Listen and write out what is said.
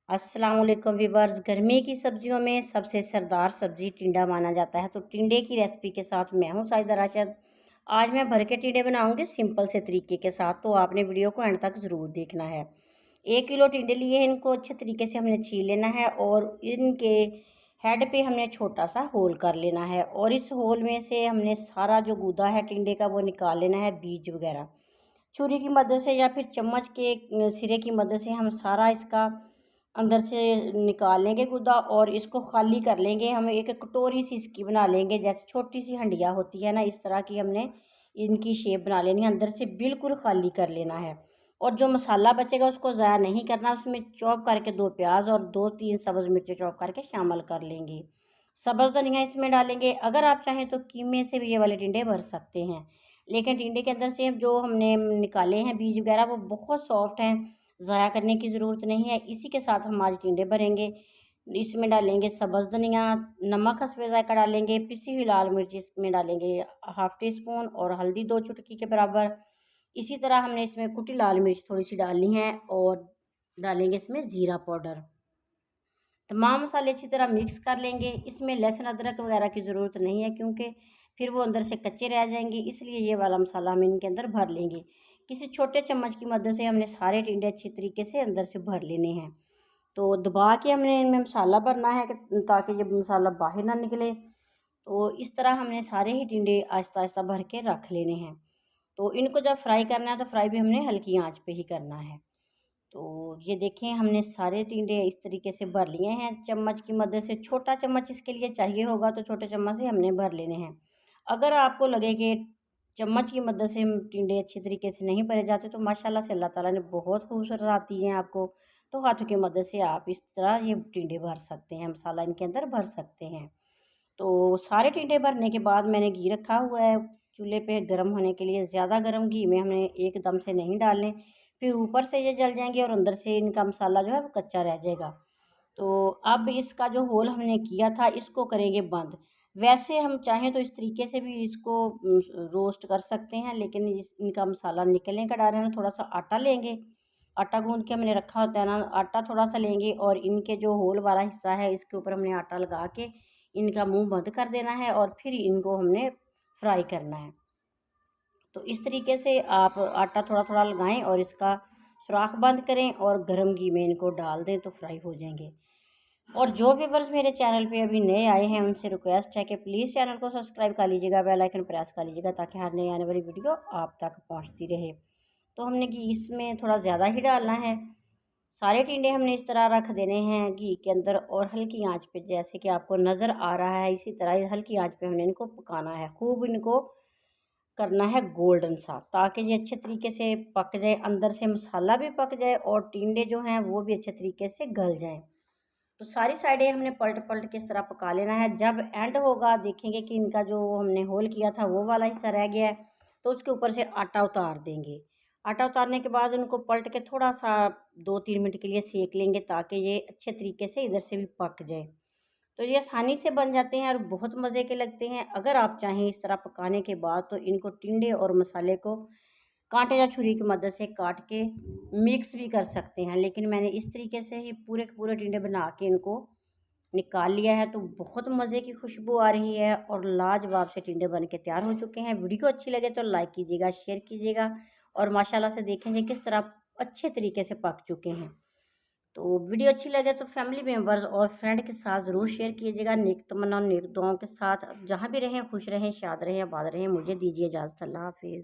अस्सलाम वालेकुम व्यूवर्स। गर्मी की सब्जियों में सबसे सरदार सब्जी टिंडा माना जाता है। तो टिंडे की रेसिपी के साथ मैं हूं साइदा राशिद। आज मैं भर के टिंडे बनाऊंगी सिंपल से तरीके के साथ, तो आपने वीडियो को एंड तक ज़रूर देखना है। 1 किलो टिंडे लिए हैं, इनको अच्छे तरीके से हमने छील लेना है और इनके हेड पे हमने छोटा सा होल कर लेना है और इस होल में से हमने सारा जो गूदा है टिंडे का वो निकाल लेना है, बीज वगैरह। छुरी की मदद से या फिर चम्मच के सिरे की मदद से हम सारा इसका अंदर से निकाल लेंगे गुदा और इसको खाली कर लेंगे। हम एक कटोरी सी इसकी बना लेंगे, जैसे छोटी सी हंडिया होती है ना, इस तरह की हमने इनकी शेप बना लेनी है। अंदर से बिल्कुल खाली कर लेना है और जो मसाला बचेगा उसको ज़ाया नहीं करना। उसमें चॉप करके 2 प्याज और 2-3 सब्ज़ मिर्चें चॉप करके शामिल कर लेंगे। सब्ज़ धनिया इसमें डालेंगे। अगर आप चाहें तो कीमे से भी ये वाले टिंडे भर सकते हैं, लेकिन टिंडे के अंदर से जो हमने निकाले हैं बीज वगैरह वो बहुत सॉफ्ट हैं, ज़ाया करने की ज़रूरत नहीं है। इसी के साथ हम आज टिंडे भरेंगे। इसमें डालेंगे सब्ज़ धनिया, नमक हस्बे ज़ायका डालेंगे, पिसी हुई लाल मिर्च इसमें डालेंगे 1/2 टीस्पून और हल्दी 2 चुटकी के बराबर। इसी तरह हमने इसमें कुटी लाल मिर्च थोड़ी सी डालनी है और डालेंगे इसमें ज़ीरा पाउडर। तमाम मसाले अच्छी तरह मिक्स कर लेंगे। इसमें लहसुन अदरक वगैरह की ज़रूरत नहीं है, क्योंकि फिर वो अंदर से कच्चे रह जाएंगे, इसलिए ये वाला मसाला हम इनके अंदर भर लेंगे। किसी छोटे चम्मच की मदद से हमने सारे टिंडे अच्छी तरीके से अंदर से भर लेने हैं। तो दबा के हमने इनमें मसाला भरना है ताकि जब मसाला बाहर ना निकले। तो इस तरह हमने सारे ही टिंडे आहिस्ता आहिस्ता भर के रख लेने हैं। तो इनको जब फ्राई करना है तो फ्राई भी हमने हल्की आंच पे ही करना है। तो ये देखें, हमने सारे टिंडे इस तरीके से भर लिए हैं चम्मच की मदद से। छोटा चम्मच इसके लिए चाहिए होगा तो छोटे चम्मच से हमने भर लेने हैं। अगर आपको लगे कि चम्मच की मदद से टिंडे अच्छी तरीके से नहीं भरे जाते तो माशाल्लाह से अल्लाह ताला ने बहुत खूबसूरत आती हैं आपको, तो हाथों की मदद से आप इस तरह ये टिंडे भर सकते हैं, मसाला इनके अंदर भर सकते हैं। तो सारे टिंडे भरने के बाद मैंने घी रखा हुआ है चूल्हे पे गर्म होने के लिए। ज़्यादा गर्म घी में हमने एकदम से नहीं डालने, फिर ऊपर से ये जल जाएंगे और अंदर से इनका मसाला जो है वो कच्चा रह जाएगा। तो अब इसका जो होल हमने किया था इसको करेंगे बंद। वैसे हम चाहें तो इस तरीके से भी इसको रोस्ट कर सकते हैं, लेकिन इनका मसाला निकलने का डर है ना। थोड़ा सा आटा लेंगे, आटा गूंद के हमने रखा होता है ना, आटा थोड़ा सा लेंगे और इनके जो होल वाला हिस्सा है इसके ऊपर हमने आटा लगा के इनका मुंह बंद कर देना है और फिर इनको हमने फ्राई करना है। तो इस तरीके से आप आटा थोड़ा थोड़ा लगाएं और इसका सुराख बंद करें और गर्म घी में इनको डाल दें तो फ्राई हो जाएंगे। और जो व्यूवर्स मेरे चैनल पे अभी नए आए हैं उनसे रिक्वेस्ट है कि प्लीज़ चैनल को सब्सक्राइब कर लीजिएगा, बेल आइकन प्रेस कर लीजिएगा, ताकि हर नई आने वाली वीडियो आप तक पहुंचती रहे। तो हमने घी इसमें थोड़ा ज़्यादा ही डालना है। सारे टिंडे हमने इस तरह रख देने हैं घी के अंदर और हल्की आंच पे, जैसे कि आपको नज़र आ रहा है इसी तरह हल्की आंच पे हमने इनको पकाना है। खूब इनको करना है गोल्डन सा, ताकि ये अच्छे तरीके से पक जाए, अंदर से मसाला भी पक जाए और टिंडे जो हैं वो भी अच्छे तरीके से गल जाएं। तो सारी साइडें हमने पलट पलट के इस तरह पका लेना है। जब एंड होगा देखेंगे कि इनका जो हमने होल किया था वो वाला हिस्सा रह गया है, तो उसके ऊपर से आटा उतार देंगे। आटा उतारने के बाद उनको पलट के थोड़ा सा 2-3 मिनट के लिए सेक लेंगे, ताकि ये अच्छे तरीके से इधर से भी पक जाए। तो ये आसानी से बन जाते हैं और बहुत मज़े के लगते हैं। अगर आप चाहें इस तरह पकाने के बाद तो इनको टिंडे और मसाले को कांटे या छुरी की मदद से काट के मिक्स भी कर सकते हैं, लेकिन मैंने इस तरीके से ही पूरे के पूरे टिंडे बना के इनको निकाल लिया है। तो बहुत मज़े की खुशबू आ रही है और लाजवाब से टिंडे बन के तैयार हो चुके हैं। वीडियो अच्छी लगे तो लाइक कीजिएगा, शेयर कीजिएगा और माशाल्लाह से देखेंगे किस तरह अच्छे तरीके से पक चुके हैं। तो वीडियो अच्छी लगे तो फैमिली मेम्बर्स और फ्रेंड के साथ ज़रूर शेयर कीजिएगा। नेक तमन्ना नेक दुआओं के साथ जहाँ भी रहें खुश रहें, शाद रहें, आबाद रहें। मुझे दीजिए इजाज़त। अल्लाह हाफिज़।